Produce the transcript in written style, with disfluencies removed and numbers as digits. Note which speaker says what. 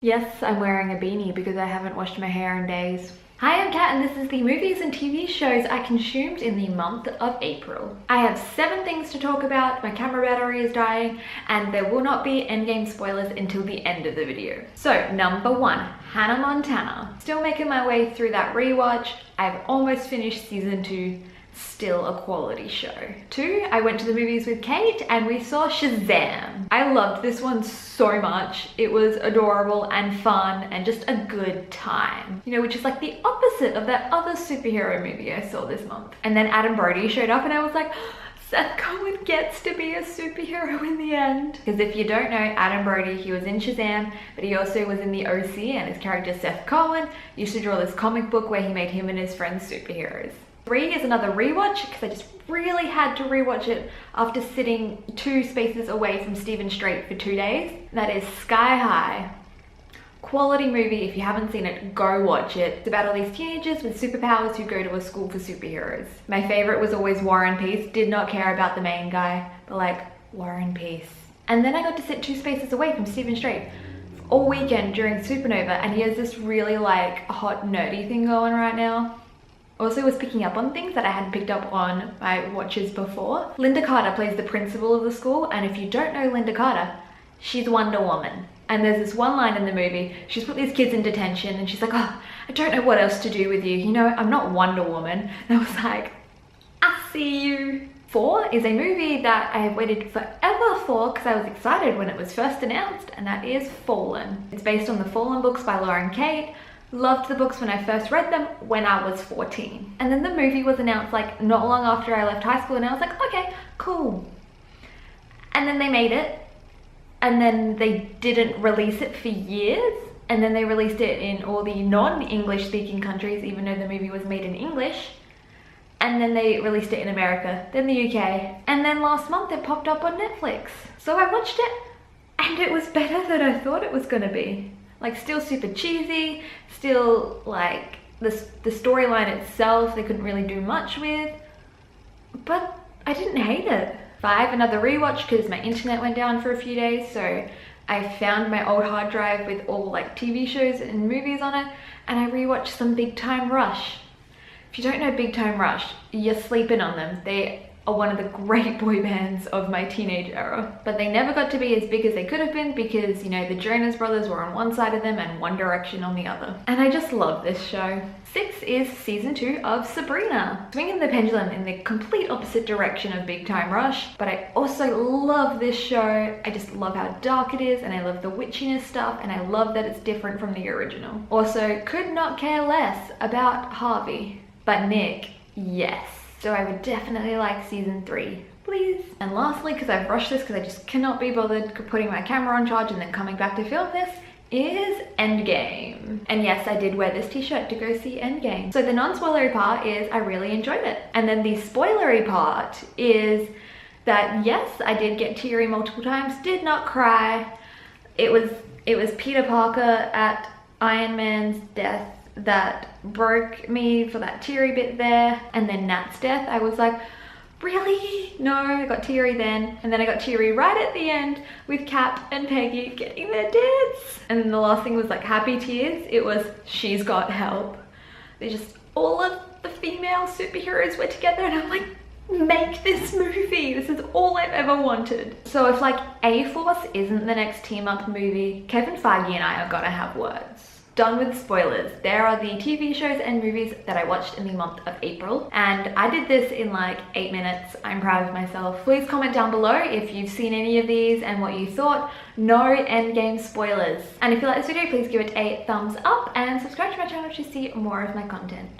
Speaker 1: Yes, I'm wearing a beanie because I haven't washed my hair in days. Hi, I'm Kat and this is the movies and TV shows I consumed in the month of April. I have 7 things to talk about, my camera battery is dying, and there will not be Endgame spoilers until the end of the video. So, number 1, Hannah Montana. Still making my way through that rewatch. I've almost finished season 2. Still a quality show. 2, I went to the movies with Kate and we saw Shazam. I loved this one so much. It was adorable and fun and just a good time. You know, which is like the opposite of that other superhero movie I saw this month. And then Adam Brody showed up and I was like, Seth Cohen gets to be a superhero in the end. Because if you don't know, Adam Brody, he was in Shazam, but he also was in the OC, and his character Seth Cohen used to draw this comic book where he made him and his friends superheroes. 3 is another rewatch because I just really had to rewatch it after sitting 2 spaces away from Stephen Strait for 2 days. That is Sky High. Quality movie. If you haven't seen it, go watch it. It's about all these teenagers with superpowers who go to a school for superheroes. My favorite was always War and Peace. Did not care about the main guy, but like, War and Peace. And then I got to sit 2 spaces away from Stephen Strait all weekend during Supernova, and he has this really like hot nerdy thing going right now. Also was picking up on things that I hadn't picked up on my watches before. Linda Carter plays the principal of the school, and if you don't know Linda Carter, she's Wonder Woman. And there's this one line in the movie, she's put these kids in detention and she's like, oh, I don't know what else to do with you. You know, I'm not Wonder Woman. And I was like, I see you. 4 is a movie that I have waited forever for because I was excited when it was first announced, and that is Fallen. It's based on the Fallen books by Lauren Kate. Loved the books when I first read them when I was 14. And then the movie was announced like not long after I left high school, and I was like, okay, cool. And then they made it, and then they didn't release it for years, and then they released it in all the non-English speaking countries even though the movie was made in English, and then they released it in America, then the UK, and then last month it popped up on Netflix. So I watched it and it was better than I thought it was gonna be. Like, still super cheesy, still like the storyline itself they couldn't really do much with, but I didn't hate it. 5, another rewatch because my internet went down for a few days, so I found my old hard drive with all like TV shows and movies on it, and I rewatched some Big Time Rush. If you don't know Big Time Rush, you're sleeping on them. They are one of the great boy bands of my teenage era. But they never got to be as big as they could have been because, you know, the Jonas Brothers were on one side of them and One Direction on the other. And I just love this show. 6 is season 2 of Sabrina. Swinging the pendulum in the complete opposite direction of Big Time Rush, but I also love this show. I just love how dark it is, and I love the witchiness stuff, and I love that it's different from the original. Also, could not care less about Harvey, but Nick, yes. So I would definitely like season 3, please. And lastly, because I've rushed this because I just cannot be bothered putting my camera on charge and then coming back to film this, is Endgame. And yes, I did wear this t-shirt to go see Endgame. So the non-spoilery part is I really enjoyed it. And then the spoilery part is that yes, I did get teary multiple times, did not cry. It was Peter Parker at Iron Man's death that broke me for that teary bit there, and then Nat's death. I was like, really? No, I got teary then, and then I got teary right at the end with Cap and Peggy getting their deaths. And then the last thing was like happy tears. It was She's Got Help. They just, all of the female superheroes were together, and I'm like, make this movie. This is all I've ever wanted. So if like A-Force isn't the next team up movie, Kevin Feige and I are gonna have words. Done with spoilers. There are the TV shows and movies that I watched in the month of April, and I did this in like 8 minutes. I'm proud of myself. Please comment down below if you've seen any of these and what you thought. No Endgame spoilers. And if you like this video, please give it a thumbs up and subscribe to my channel to see more of my content.